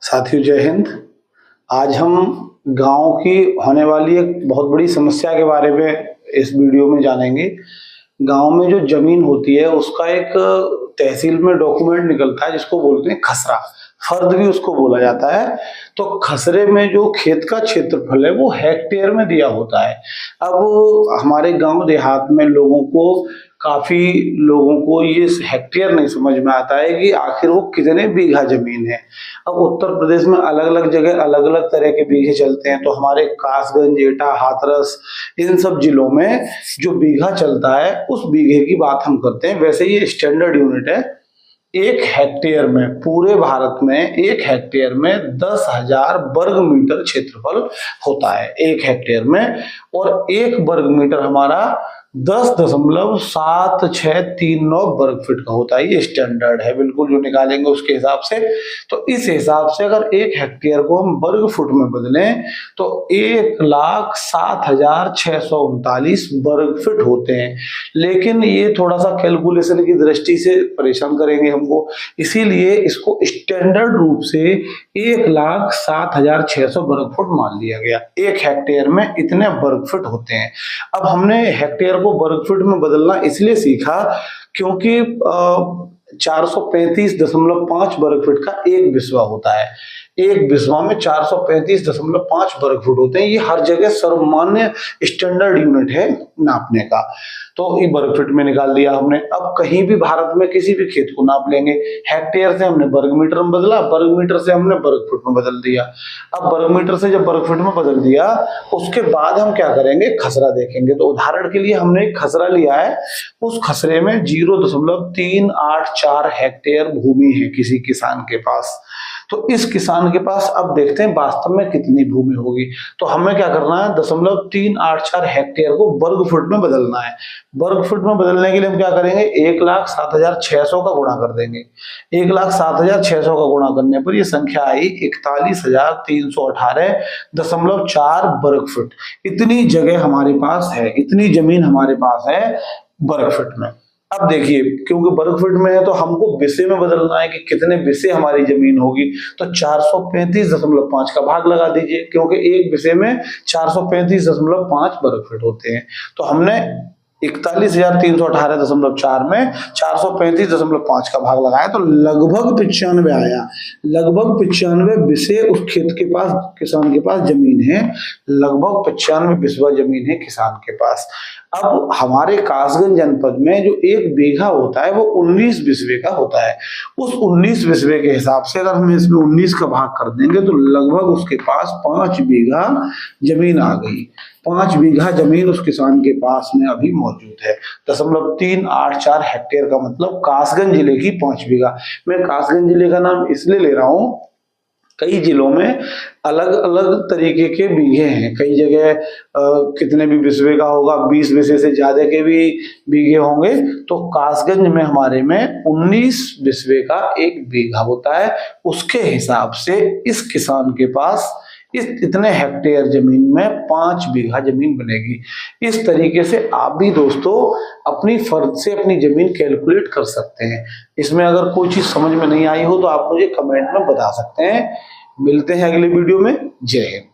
साथियों जय हिंद। आज हम गांव की होने वाली एक बहुत बड़ी समस्या के बारे में इस वीडियो में जानेंगे। गांव में जो जमीन होती है उसका एक तहसील में डॉक्यूमेंट निकलता है जिसको बोलते हैं खसरा, फर्द भी उसको बोला जाता है। तो खसरे में जो खेत का क्षेत्रफल है वो हेक्टेयर में दिया होता है। अब हमारे गांव देहात में काफी लोगों को ये हेक्टेयर नहीं समझ में आता है कि आखिर वो कितने बीघा जमीन है। अब उत्तर प्रदेश में अलग अलग जगह अलग अलग तरह के बीघे चलते हैं। तो हमारे कासगंज, एटा, हाथरस, इन सब जिलों में जो बीघा चलता है उस बीघे की बात हम करते हैं। वैसे ये स्टैंडर्ड यूनिट है। एक हेक्टेयर में, पूरे भारत में एक हेक्टेयर में 10,000 वर्ग मीटर क्षेत्रफल होता है एक हेक्टेयर में। और एक वर्ग मीटर हमारा 10.7639 वर्ग फीट का होता है। ये स्टैंडर्ड है बिल्कुल, जो निकालेंगे उसके हिसाब से। तो इस हिसाब से अगर एक हेक्टेयर को हम वर्ग फुट में बदलें तो 1,07,639 वर्ग फीट होते हैं। लेकिन ये थोड़ा सा कैलकुलेशन की दृष्टि से परेशान करेंगे हमको, इसीलिए इसको स्टैंडर्ड रूप से 1,07,600 वर्ग फुट मान लिया गया। एक हेक्टेयर में इतने वर्ग फुट होते हैं। अब हमने हेक्टेयर को वर्ग फुट में बदलना इसलिए सीखा क्योंकि 435.5 वर्ग फुट का एक बिस्वा होता है। एक बिस्वा में 435.5 वर्ग फुट होते हैं। ये हर जगह सर्वमान्य स्टैंडर्ड यूनिट है नापने का। तो ये वर्ग फुट में निकाल दिया हमने। अब कहीं भी भारत में किसी भी खेत को नाप लेंगे, हेक्टेयर से हमने वर्ग मीटर में बदला, वर्ग मीटर से हमने वर्ग फुट में बदल दिया। अब वर्ग मीटर से जब वर्ग फुट में बदल दिया उसके बाद हम क्या करेंगे, खसरा देखेंगे। तो उदाहरण के लिए हमने एक खसरा लिया है। उस खसरे में 0.384 हेक्टेयर भूमि है किसी किसान के पास। तो इस किसान के पास अब देखते हैं वास्तव में कितनी भूमि होगी। तो हमें क्या करना है, 0.384 हेक्टेयर को वर्ग फुट में बदलना है। वर्ग फुट में बदलने के लिए हम क्या करेंगे, 1,07,600 का गुणा कर देंगे। 1,07,600 का गुणा करने पर ये संख्या आई 41,318.4 वर्ग फुट। इतनी जगह हमारे पास है, इतनी जमीन हमारे पास है वर्ग फुट में। अब देखिए, क्योंकि वर्ग फुट में है तो हमको बिस्से में बदलना है कि कितने बिस्से हमारी जमीन होगी। तो 435.5 का भाग लगा दीजिए, क्योंकि एक बिस्से में 435.5 वर्ग फुट होते हैं। तो हमने 41,318.4 में 435.5 का भाग लगाया तो लगभग 95 आया। लगभग 95 बिस्से उस खेत के पास, किसान के पास जमीन है। लगभग 95 बिस्वा जमीन है किसान के पास। अब हमारे कासगंज जनपद में जो एक बीघा होता है वो 19 बिस्वे का होता है। उस 19 बिस्वे के हिसाब से अगर हम इसमें 19 का भाग कर देंगे तो लगभग उसके पास 5 बीघा जमीन आ गई। 5 बीघा जमीन उस किसान के पास में अभी मौजूद है। 0.384 हेक्टेयर का मतलब कासगंज जिले की 5 बीघा। मैं कासगंज जिले का नाम इसलिए ले रहा हूं, कई जिलों में अलग अलग तरीके के बीघे हैं। कई जगह कितने भी बिस्वे का होगा, 20 बिस्वे से ज्यादा के भी बीघे होंगे। तो कासगंज में हमारे में 19 बिस्वे का एक बीघा होता है। उसके हिसाब से इस किसान के पास इस इतने हेक्टेयर जमीन में 5 बीघा जमीन बनेगी। इस तरीके से आप भी दोस्तों अपनी फर्द से अपनी जमीन कैलकुलेट कर सकते हैं। इसमें अगर कोई चीज समझ में नहीं आई हो तो आप मुझे कमेंट में बता सकते हैं। मिलते हैं अगले वीडियो में। जय हिंद।